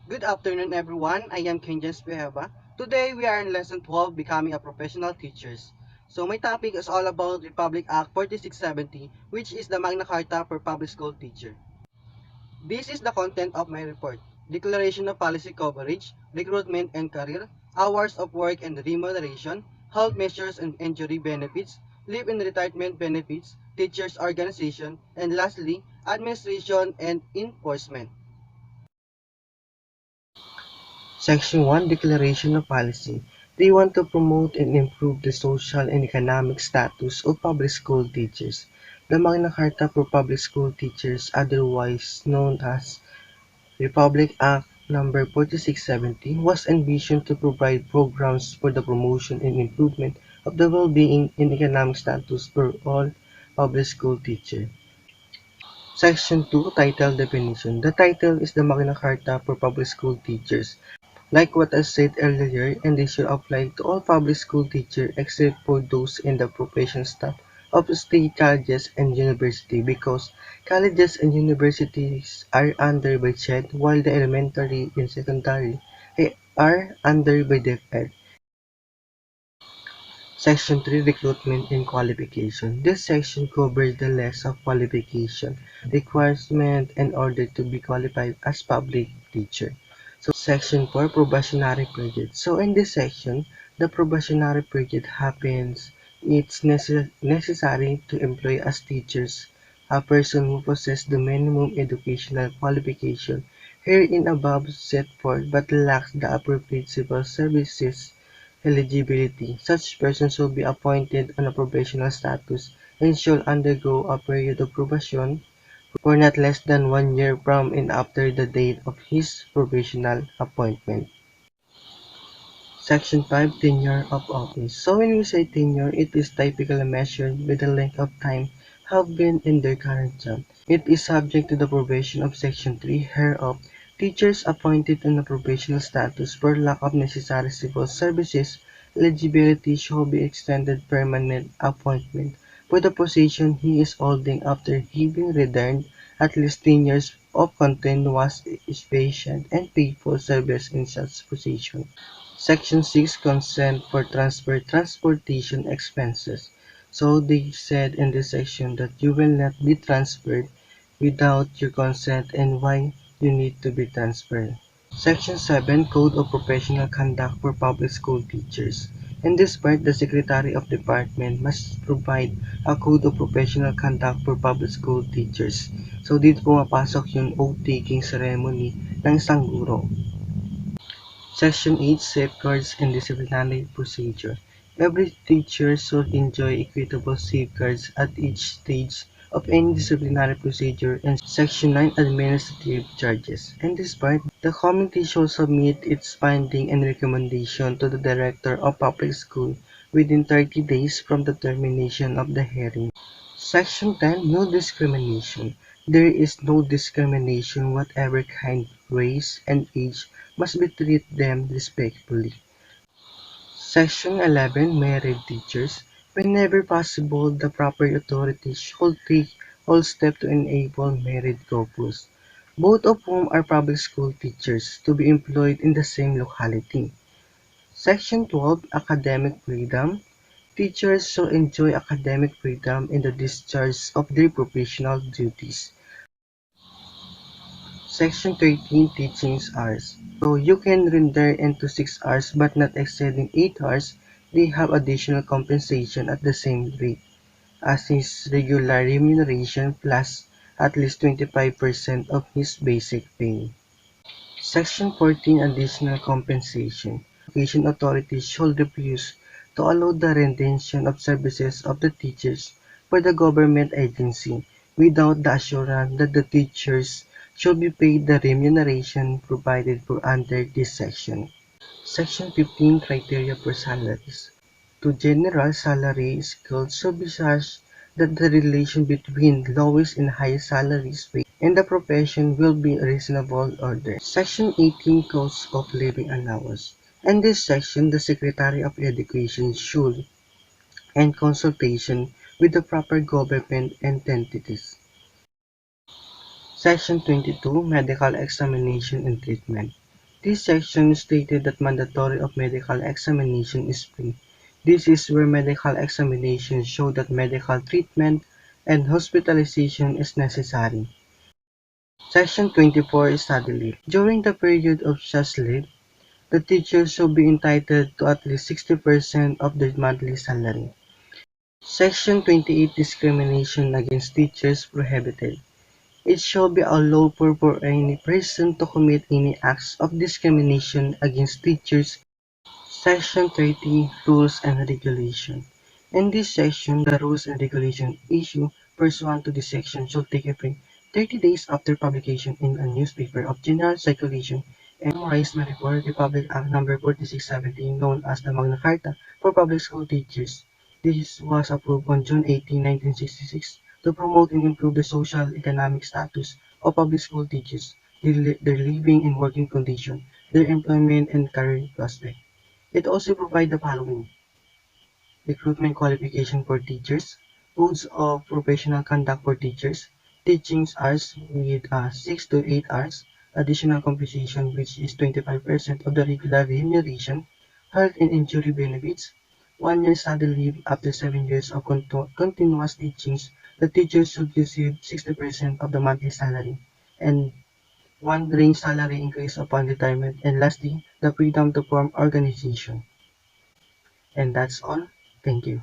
Good afternoon, everyone. I am Kenjas Peheva. Today, we are in Lesson 12, Becoming a Professional Teachers. So, my topic is all about Republic Act 4670, which is the Magna Carta for Public School Teacher. This is the content of my report. Declaration of Policy Coverage, Recruitment and Career, Hours of Work and Remuneration, Health Measures and Injury Benefits, Leave and Retirement Benefits, Teachers Organization, and lastly, Administration and Enforcement. Section 1 Declaration of Policy. They want to promote and improve the social and economic status of public school teachers. The Magna Carta for Public School Teachers, otherwise known as Republic Act No. 4670, was envisioned to provide programs for the promotion and improvement of the well-being and economic status for all public school teachers. Section 2 Title Definition. The title is the Magna Carta for Public School Teachers. Like what I said earlier, and this should apply to all public school teachers except for those in the professional staff of state colleges and university because colleges and universities are under by CHED while the elementary and secondary are under by DepEd. Section 3 Recruitment and Qualification. This section covers the list of qualification requirements in order to be qualified as public teacher. Section 4 Probationary Period. So in this section, the probationary period happens. It's necessary to employ as teachers a person who possesses the minimum educational qualification herein above set forth but lacks the appropriate civil services eligibility. Such person shall be appointed on a probational status and shall undergo a period of probation for not less than 1 year from and after the date of his probational appointment. Section 5 Tenure of Office. So when we say tenure, it is typically measured by the length of time have been in their current job. It is subject to the provision of Section 3 hereof. Teachers appointed on a probational status for lack of necessary civil services eligibility shall be extended permanent appointment for the position he is holding after having rendered at least 10 years of continuous patient and faithful service in such position. Section 6 Consent for transportation expenses. So they said in this section that you will not be transferred without your consent and why you need to be transferred. Section 7 Code of Professional Conduct for Public School Teachers. In this part, the Secretary of Department must provide a Code of Professional Conduct for Public School Teachers. So dito pumapasok yung oath-taking ceremony ng isang guro. Section 8 Safeguards and Disciplinary Procedure. Every teacher should enjoy equitable safeguards at each stage of any disciplinary procedure and Section 9 Administrative Charges. In this part, the committee shall submit its finding and recommendation to the Director of Public School within 30 days from the termination of the hearing. Section 10 No discrimination. There is no discrimination whatever kind, race, and age must be treated them respectfully. Section 11 Married Teachers. Whenever possible, the proper authorities should take all steps to enable married couples, both of whom are public school teachers, to be employed in the same locality. Section 12 Academic Freedom. Teachers shall enjoy academic freedom in the discharge of their professional duties. Section 13 Teaching Hours. So you can render into 6 hours but not exceeding 8 hours. They have additional compensation at the same rate as his regular remuneration plus at least 25% of his basic pay. Section 14 Additional Compensation. Education authorities shall refuse to allow the rendition of services of the teachers for the government agency without the assurance that the teachers shall be paid the remuneration provided for under this section. Section 15 Criteria for Salaries. To general salary scales should be such that the relation between lowest and highest salaries in the profession will be a reasonable order. Section 18 Cost of Living Allowance. In this section, the Secretary of Education should, in consultation with the proper government entities. Section 22 Medical Examination and Treatment. This section stated that mandatory of medical examination is free. This is where medical examinations show that medical treatment and hospitalization is necessary. Section 24 is study leave. During the period of such leave, the teacher shall be entitled to at least 60% of their monthly salary. Section 28 Discrimination against teachers prohibited. It shall be unlawful for any person to commit any acts of discrimination against teachers. Section 30 Rules and Regulation. In this section, the rules and regulations issued pursuant to this section shall take effect 30 days after publication in a newspaper of general circulation and memorize by the Republic Act No. 4617 known as the Magna Carta for public school teachers. This was approved on June 18, 1966 to promote and improve the social economic status of public school teachers, their living and working condition, their employment and career prospects. It also provides the following: recruitment qualification for teachers, codes of professional conduct for teachers, teaching hours with 6 to 8 hours, additional compensation which is 25% of the regular remuneration, health and injury benefits, 1 year study leave after 7 years of continuous teachings. The teachers should receive 60% of the monthly salary, and one range salary increase upon retirement, and lastly, the freedom to form organization. And that's all. Thank you.